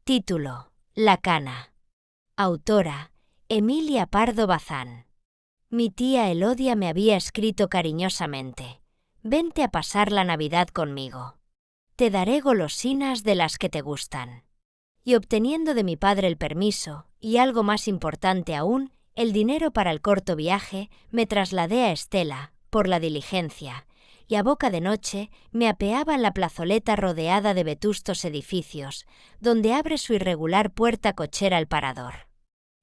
Título: La cana. Autora: Emilia Pardo Bazán. Mi tía Elodia me había escrito cariñosamente: «Vente a pasar la Navidad conmigo. Te daré golosinas de las que te gustan». Y obteniendo de mi padre el permiso, y algo más importante aún, el dinero para el corto viaje, me trasladé a Estela, por la diligencia, y a boca de noche me apeaba en la plazoleta rodeada de vetustos edificios, donde abre su irregular puerta cochera el parador.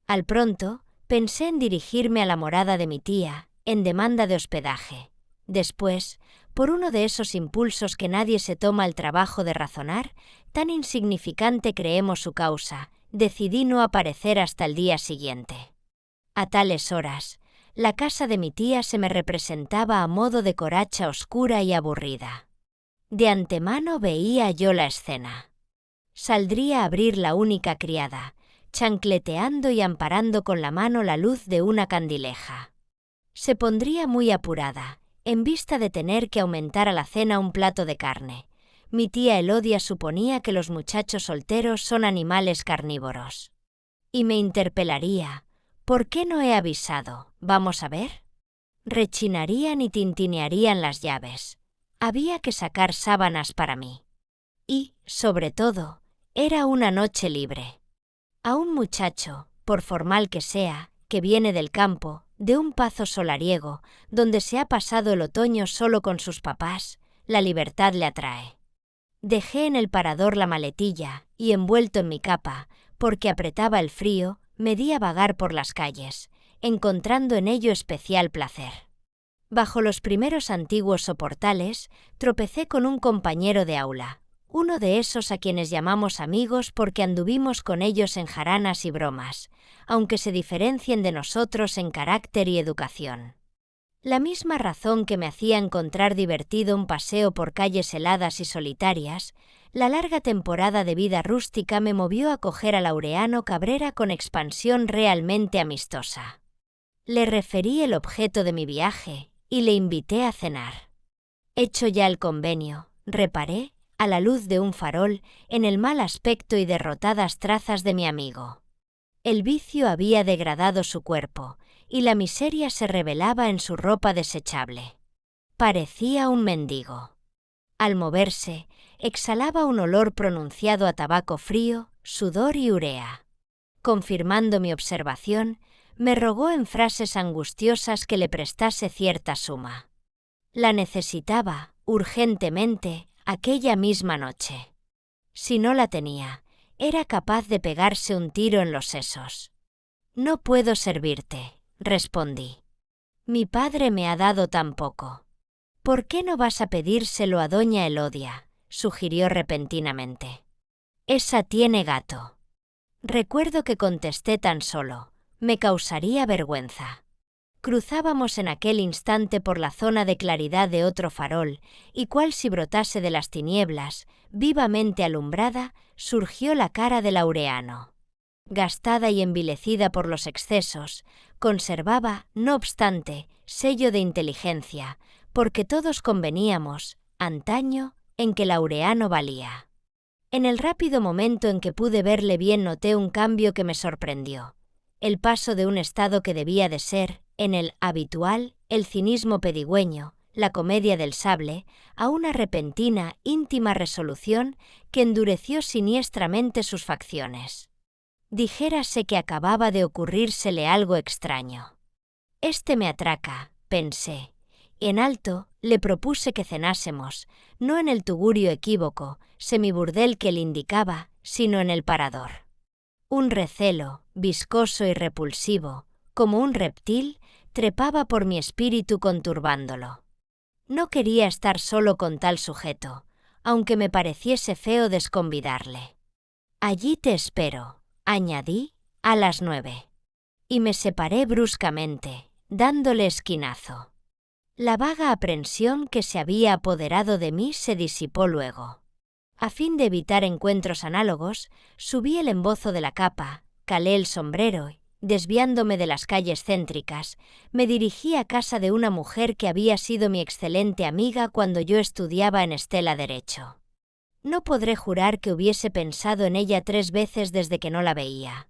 Al pronto, pensé en dirigirme a la morada de mi tía, en demanda de hospedaje. Después, por uno de esos impulsos que nadie se toma el trabajo de razonar, tan insignificante creemos su causa, decidí no aparecer hasta el día siguiente. A tales horas, la casa de mi tía se me representaba a modo de coracha oscura y aburrida. De antemano veía yo la escena. Saldría a abrir la única criada, chancleteando y amparando con la mano la luz de una candileja. Se pondría muy apurada, en vista de tener que aumentar a la cena un plato de carne. Mi tía Elodia suponía que los muchachos solteros son animales carnívoros. Y me interpelaría: ¿por qué no he avisado? Vamos a ver. Rechinarían y tintinearían las llaves. Había que sacar sábanas para mí. Y, sobre todo, era una noche libre. A un muchacho, por formal que sea, que viene del campo, de un pazo solariego, donde se ha pasado el otoño solo con sus papás, la libertad le atrae. Dejé en el parador la maletilla y, envuelto en mi capa, porque apretaba el frío, me di a vagar por las calles, encontrando en ello especial placer. Bajo los primeros antiguos soportales, tropecé con un compañero de aula, uno de esos a quienes llamamos amigos porque anduvimos con ellos en jaranas y bromas, aunque se diferencien de nosotros en carácter y educación. La misma razón que me hacía encontrar divertido un paseo por calles heladas y solitarias, la larga temporada de vida rústica me movió a coger a Laureano Cabrera con expansión realmente amistosa. Le referí el objeto de mi viaje y le invité a cenar. Hecho ya el convenio, reparé, a la luz de un farol, en el mal aspecto y derrotadas trazas de mi amigo. El vicio había degradado su cuerpo, y la miseria se revelaba en su ropa desechable. Parecía un mendigo. Al moverse, exhalaba un olor pronunciado a tabaco frío, sudor y urea. Confirmando mi observación, me rogó en frases angustiosas que le prestase cierta suma. La necesitaba, urgentemente, aquella misma noche. Si no la tenía, era capaz de pegarse un tiro en los sesos. «No puedo servirte», respondí. «Mi padre me ha dado tan poco». «¿Por qué no vas a pedírselo a doña Elodia?», sugirió repentinamente. «Esa tiene gato». Recuerdo que contesté tan solo: «Me causaría vergüenza». Cruzábamos en aquel instante por la zona de claridad de otro farol, y cual si brotase de las tinieblas, vivamente alumbrada, surgió la cara de Laureano. Gastada y envilecida por los excesos, conservaba, no obstante, sello de inteligencia, porque todos conveníamos, antaño, en que Laureano valía. En el rápido momento en que pude verle bien noté un cambio que me sorprendió. El paso de un estado que debía de ser, en el habitual, el cinismo pedigüeño, la comedia del sable, a una repentina, íntima resolución que endureció siniestramente sus facciones. Dijérase que acababa de ocurrírsele algo extraño. «Este me atraca», pensé. En alto le propuse que cenásemos, no en el tugurio equívoco, semiburdel que él indicaba, sino en el parador. Un recelo, viscoso y repulsivo, como un reptil, trepaba por mi espíritu conturbándolo. No quería estar solo con tal sujeto, aunque me pareciese feo desconvidarle. «Allí te espero», añadí, «a las 9». Y me separé bruscamente, dándole esquinazo. La vaga aprensión que se había apoderado de mí se disipó luego. A fin de evitar encuentros análogos, subí el embozo de la capa, calé el sombrero y, desviándome de las calles céntricas, me dirigí a casa de una mujer que había sido mi excelente amiga cuando yo estudiaba en Estela Derecho. No podré jurar que hubiese pensado en ella 3 veces desde que no la veía.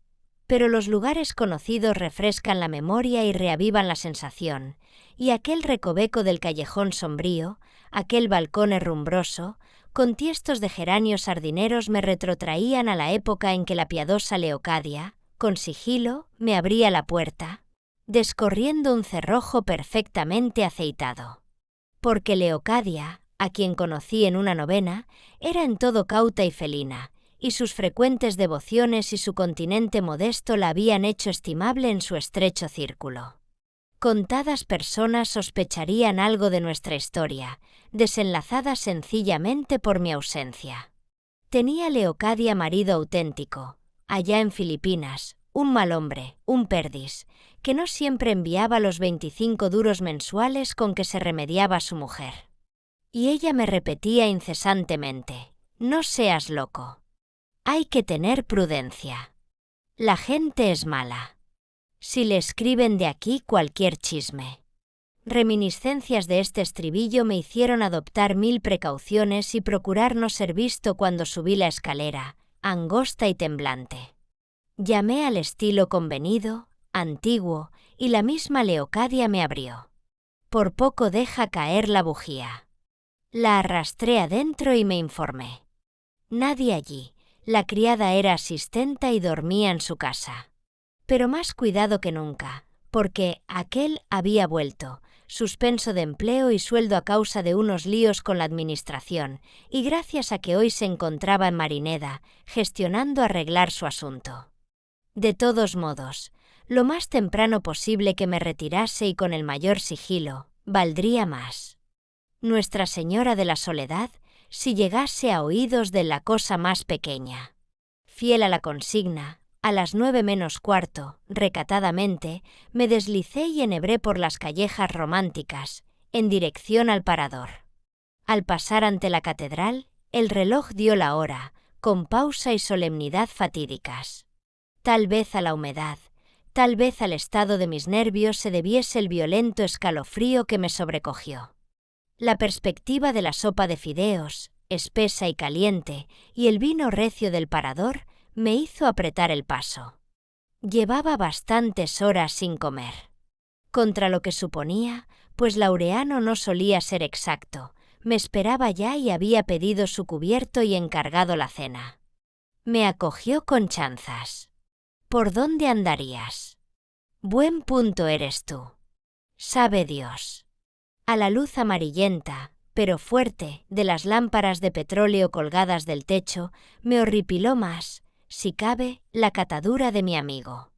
Pero los lugares conocidos refrescan la memoria y reavivan la sensación, y aquel recoveco del callejón sombrío, aquel balcón herrumbroso, con tiestos de geranios sardineros me retrotraían a la época en que la piadosa Leocadia, con sigilo, me abría la puerta, descorriendo un cerrojo perfectamente aceitado. Porque Leocadia, a quien conocí en una novena, era en todo cauta y felina, y sus frecuentes devociones y su continente modesto la habían hecho estimable en su estrecho círculo. Contadas personas sospecharían algo de nuestra historia, desenlazada sencillamente por mi ausencia. Tenía Leocadia marido auténtico, allá en Filipinas, un mal hombre, un perdis, que no siempre enviaba los 25 duros mensuales con que se remediaba su mujer. Y ella me repetía incesantemente: «No seas loco. Hay que tener prudencia. La gente es mala. Si le escriben de aquí cualquier chisme». Reminiscencias de este estribillo me hicieron adoptar 1000 precauciones y procurar no ser visto cuando subí la escalera, angosta y temblante. Llamé al estilo convenido, antiguo, y la misma Leocadia me abrió. Por poco deja caer la bujía. La arrastré adentro y me informé. Nadie allí. La criada era asistenta y dormía en su casa. Pero más cuidado que nunca, porque aquel había vuelto, suspenso de empleo y sueldo a causa de unos líos con la administración, y gracias a que hoy se encontraba en Marineda, gestionando arreglar su asunto. De todos modos, lo más temprano posible que me retirase y con el mayor sigilo, valdría más. Nuestra Señora de la Soledad, si llegase a oídos de la cosa más pequeña. Fiel a la consigna, a las 9 menos cuarto, recatadamente, me deslicé y enhebré por las callejas románticas, en dirección al parador. Al pasar ante la catedral, el reloj dio la hora, con pausa y solemnidad fatídicas. Tal vez a la humedad, tal vez al estado de mis nervios se debiese el violento escalofrío que me sobrecogió. La perspectiva de la sopa de fideos, espesa y caliente, y el vino recio del parador, me hizo apretar el paso. Llevaba bastantes horas sin comer. Contra lo que suponía, pues Laureano no solía ser exacto, me esperaba ya y había pedido su cubierto y encargado la cena. Me acogió con chanzas. ¿Por dónde andarías? Buen punto eres tú. Sabe Dios. A la luz amarillenta, pero fuerte, de las lámparas de petróleo colgadas del techo, me horripiló más, si cabe, la catadura de mi amigo.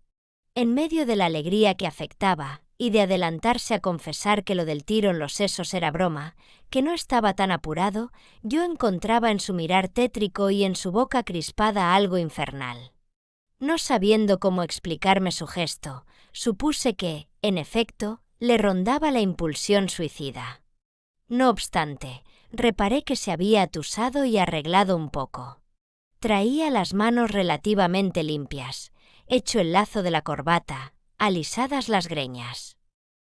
En medio de la alegría que afectaba, y de adelantarse a confesar que lo del tiro en los sesos era broma, que no estaba tan apurado, yo encontraba en su mirar tétrico y en su boca crispada algo infernal. No sabiendo cómo explicarme su gesto, supuse que, en efecto, le rondaba la impulsión suicida. No obstante, reparé que se había atusado y arreglado un poco. Traía las manos relativamente limpias, hecho el lazo de la corbata, alisadas las greñas.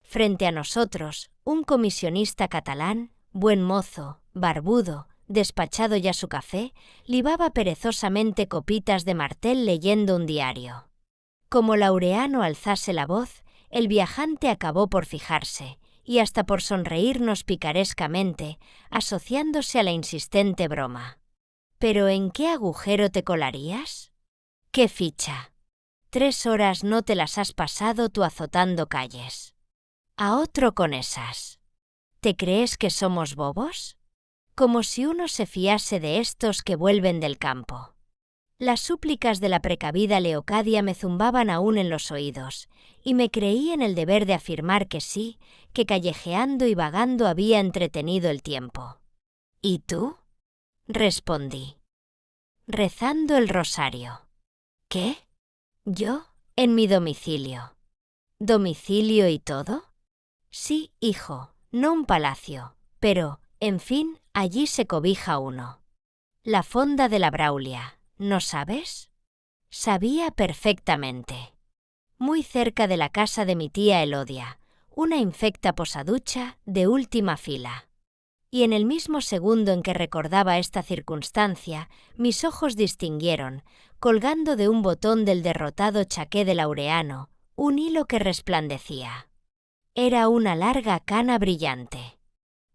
Frente a nosotros, un comisionista catalán, buen mozo, barbudo, despachado ya su café, libaba perezosamente copitas de martel leyendo un diario. Como Laureano alzase la voz, el viajante acabó por fijarse, y hasta por sonreírnos picarescamente, asociándose a la insistente broma. ¿Pero en qué agujero te colarías? ¡Qué ficha! 3 horas no te las has pasado tú azotando calles. A otro con esas. ¿Te crees que somos bobos? Como si uno se fiase de estos que vuelven del campo. Las súplicas de la precavida Leocadia me zumbaban aún en los oídos, y me creí en el deber de afirmar que sí, que callejeando y vagando había entretenido el tiempo. ¿Y tú? Respondí. Rezando el rosario. ¿Qué? Yo, en mi domicilio. ¿Domicilio y todo? Sí, hijo, no un palacio, pero, en fin, allí se cobija uno. La fonda de la Braulia, ¿no sabes? Sabía perfectamente. Muy cerca de la casa de mi tía Elodia, una infecta posaducha de última fila. Y en el mismo segundo en que recordaba esta circunstancia, mis ojos distinguieron, colgando de un botón del derrotado chaqué de Laureano, un hilo que resplandecía. Era una larga cana brillante.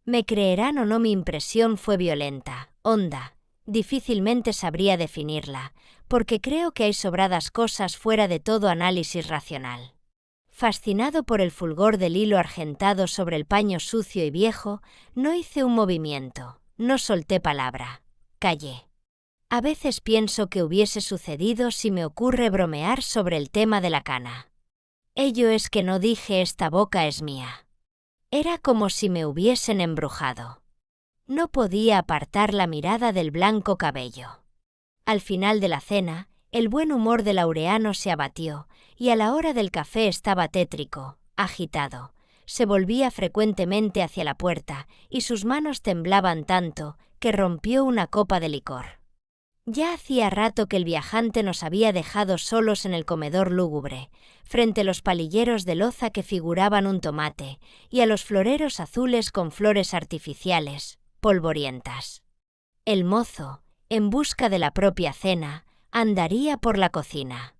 Me creerán o no, mi impresión fue violenta, honda. Difícilmente sabría definirla, porque creo que hay sobradas cosas fuera de todo análisis racional. Fascinado por el fulgor del hilo argentado sobre el paño sucio y viejo, no hice un movimiento, no solté palabra, callé. A veces pienso que hubiese sucedido si me ocurre bromear sobre el tema de la cana. Ello es que no dije esta boca es mía. Era como si me hubiesen embrujado. No podía apartar la mirada del blanco cabello. Al final de la cena, el buen humor de Laureano se abatió, y a la hora del café estaba tétrico, agitado. Se volvía frecuentemente hacia la puerta, y sus manos temblaban tanto, que rompió una copa de licor. Ya hacía rato que el viajante nos había dejado solos en el comedor lúgubre, frente a los palilleros de loza que figuraban un tomate, y a los floreros azules con flores artificiales, polvorientas. El mozo, en busca de la propia cena, andaría por la cocina.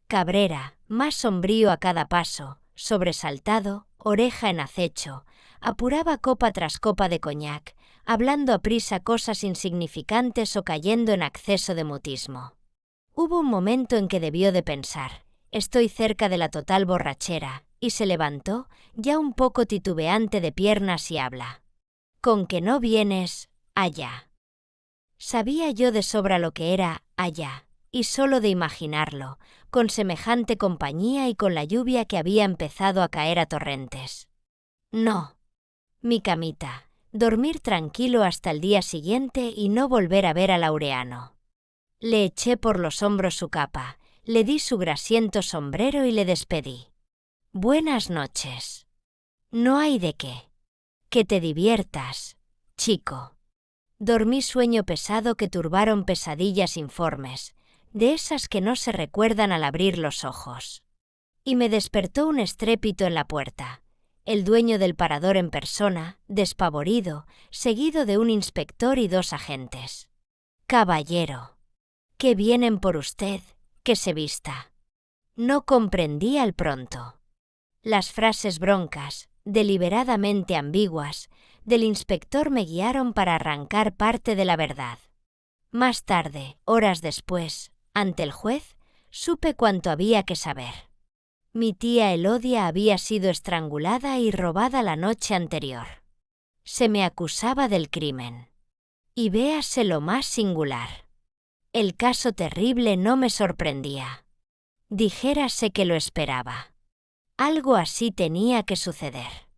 Cabrera, más sombrío a cada paso, sobresaltado, oreja en acecho, apuraba copa tras copa de coñac, hablando aprisa cosas insignificantes o cayendo en acceso de mutismo. Hubo un momento en que debió de pensar, estoy cerca de la total borrachera, y se levantó, ya un poco titubeante de piernas y habla. Con que no vienes, allá. Sabía yo de sobra lo que era allá, y solo de imaginarlo, con semejante compañía y con la lluvia que había empezado a caer a torrentes. No. Mi camita, dormir tranquilo hasta el día siguiente y no volver a ver a Laureano. Le eché por los hombros su capa, le di su grasiento sombrero y le despedí. Buenas noches. No hay de qué. Que te diviertas, chico. Dormí sueño pesado que turbaron pesadillas informes, de esas que no se recuerdan al abrir los ojos. Y me despertó un estrépito en la puerta. El dueño del parador en persona, despavorido, seguido de un inspector y 2 agentes. Caballero. Que vienen por usted, que se vista. No comprendí al pronto. Las frases broncas, deliberadamente ambiguas, del inspector me guiaron para arrancar parte de la verdad. Más tarde, horas después, ante el juez, supe cuanto había que saber. Mi tía Elodia había sido estrangulada y robada la noche anterior. Se me acusaba del crimen. Y véase lo más singular. El caso terrible no me sorprendía. Dijérase que lo esperaba. Algo así tenía que suceder.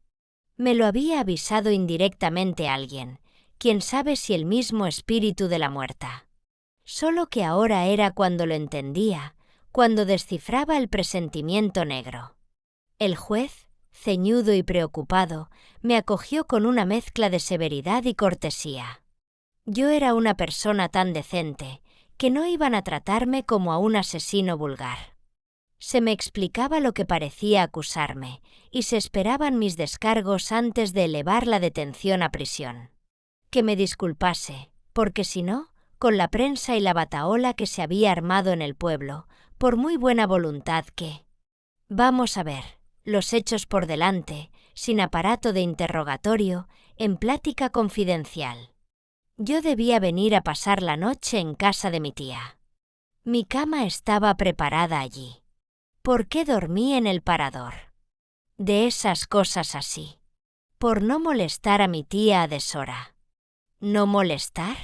Me lo había avisado indirectamente alguien, quién sabe si el mismo espíritu de la muerta. Solo que ahora era cuando lo entendía, cuando descifraba el presentimiento negro. El juez, ceñudo y preocupado, me acogió con una mezcla de severidad y cortesía. Yo era una persona tan decente, que no iban a tratarme como a un asesino vulgar. Se me explicaba lo que parecía acusarme, y se esperaban mis descargos antes de elevar la detención a prisión. Que me disculpase, porque si no, con la prensa y la batahola que se había armado en el pueblo, por muy buena voluntad que... Vamos a ver, los hechos por delante, sin aparato de interrogatorio, en plática confidencial. Yo debía venir a pasar la noche en casa de mi tía. Mi cama estaba preparada allí. ¿Por qué dormí en el parador? De esas cosas así. Por no molestar a mi tía a deshora. ¿No molestar?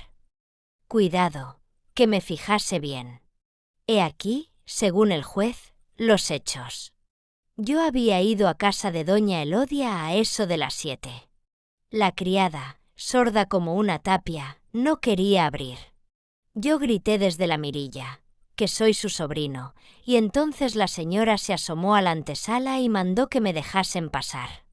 Cuidado, que me fijase bien. He aquí, según el juez, los hechos. Yo había ido a casa de doña Elodia a eso de las 7. La criada, sorda como una tapia, no quería abrir. Yo grité desde la mirilla, que soy su sobrino, y entonces la señora se asomó a la antesala y mandó que me dejasen pasar.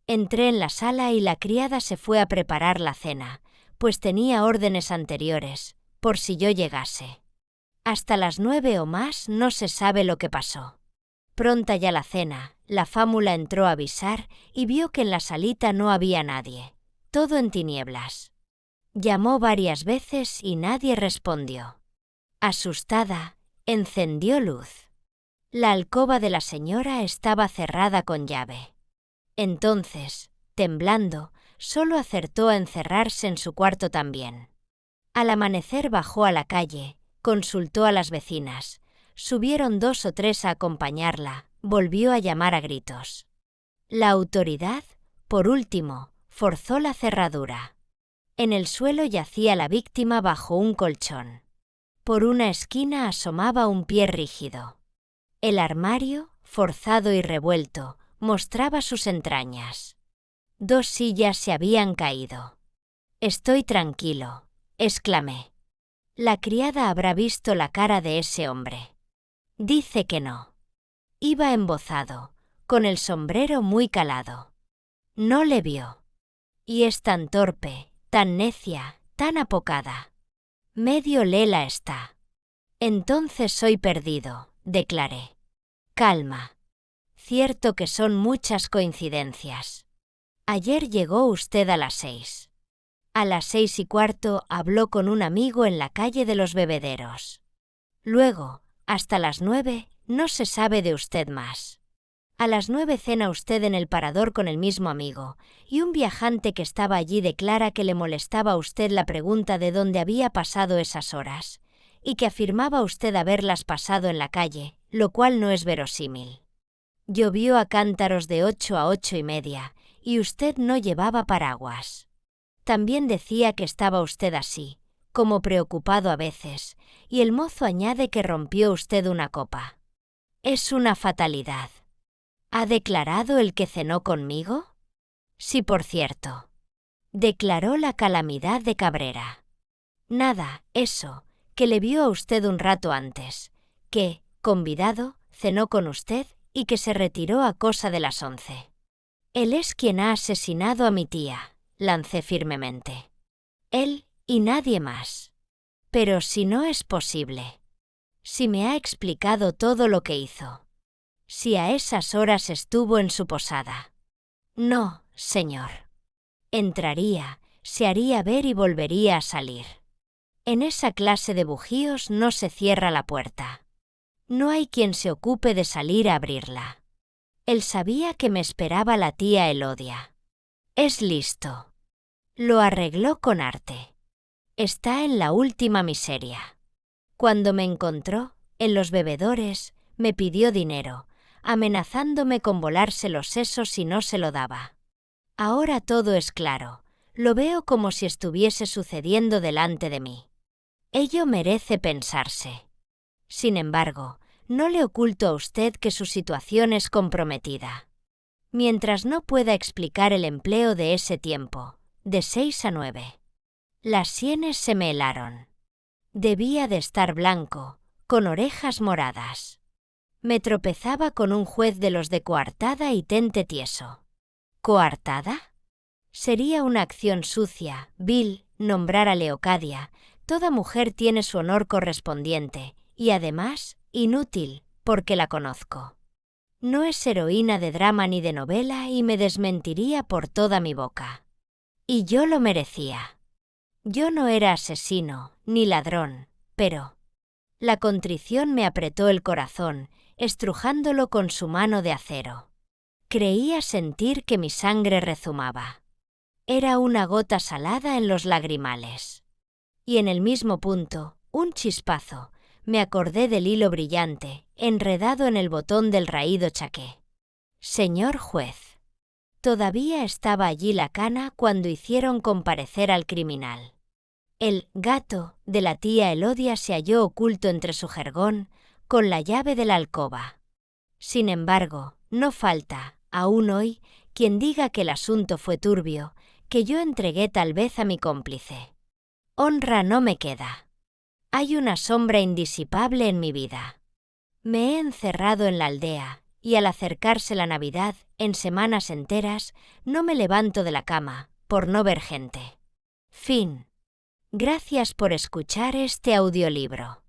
Entré en la sala y la criada se fue a preparar la cena, pues tenía órdenes anteriores, por si yo llegase. Hasta las 9 o más no se sabe lo que pasó. Pronta ya la cena, la fámula entró a avisar y vio que en la salita no había nadie, todo en tinieblas. Llamó varias veces y nadie respondió. Asustada, encendió luz. La alcoba de la señora estaba cerrada con llave. Entonces, temblando, solo acertó a encerrarse en su cuarto también. Al amanecer bajó a la calle, consultó a las vecinas, subieron 2 o 3 a acompañarla, volvió a llamar a gritos. La autoridad, por último, forzó la cerradura. En el suelo yacía la víctima bajo un colchón. Por una esquina asomaba un pie rígido. El armario, forzado y revuelto, mostraba sus entrañas. 2 sillas se habían caído. «Estoy tranquilo», exclamé. «La criada habrá visto la cara de ese hombre». Dice que no. Iba embozado, con el sombrero muy calado. No le vio. Y es tan torpe, tan necia, tan apocada. Medio lela está. Entonces soy perdido, declaré. Calma. Cierto que son muchas coincidencias. Ayer llegó usted a las 6. A las 6:15 habló con un amigo en la calle de los Bebederos. Luego, hasta las 9, no se sabe de usted más. A las 9 cena usted en el parador con el mismo amigo, y un viajante que estaba allí declara que le molestaba a usted la pregunta de dónde había pasado esas horas, y que afirmaba usted haberlas pasado en la calle, lo cual no es verosímil. Llovió a cántaros de 8 a 8:30, y usted no llevaba paraguas. También decía que estaba usted así, como preocupado a veces, y el mozo añade que rompió usted una copa. Es una fatalidad. ¿Ha declarado el que cenó conmigo? Sí, por cierto. Declaró la calamidad de Cabrera. Nada, eso, que le vio a usted un rato antes, que, convidado, cenó con usted y que se retiró a cosa de las 11. Él es quien ha asesinado a mi tía, lancé firmemente. Él y nadie más. Pero si no es posible. Si me ha explicado todo lo que hizo. Si a esas horas estuvo en su posada. No, señor. Entraría, se haría ver y volvería a salir. En esa clase de bujíos no se cierra la puerta. No hay quien se ocupe de salir a abrirla. Él sabía que me esperaba la tía Elodia. Es listo. Lo arregló con arte. Está en la última miseria. Cuando me encontró, en los bebedores, me pidió dinero, amenazándome con volarse los sesos si no se lo daba. Ahora todo es claro, lo veo como si estuviese sucediendo delante de mí. Ello merece pensarse. Sin embargo, no le oculto a usted que su situación es comprometida. Mientras no pueda explicar el empleo de ese tiempo, de 6 a 9. Las sienes se me helaron. Debía de estar blanco, con orejas moradas. Me tropezaba con un juez de los de coartada y tente tieso. ¿Coartada? Sería una acción sucia, vil, nombrar a Leocadia. Toda mujer tiene su honor correspondiente, y además, inútil, porque la conozco. No es heroína de drama ni de novela y me desmentiría por toda mi boca. Y yo lo merecía. Yo no era asesino, ni ladrón, pero... La contrición me apretó el corazón, estrujándolo con su mano de acero. Creía sentir que mi sangre rezumaba. Era una gota salada en los lagrimales. Y en el mismo punto, un chispazo, me acordé del hilo brillante, enredado en el botón del raído chaqué. Señor juez. Todavía estaba allí la cana cuando hicieron comparecer al criminal. El gato de la tía Elodia se halló oculto entre su jergón, con la llave de la alcoba. Sin embargo, no falta, aún hoy, quien diga que el asunto fue turbio, que yo entregué tal vez a mi cómplice. Honra no me queda. Hay una sombra indisipable en mi vida. Me he encerrado en la aldea, y al acercarse la Navidad, en semanas enteras, no me levanto de la cama, por no ver gente. Fin. Gracias por escuchar este audiolibro.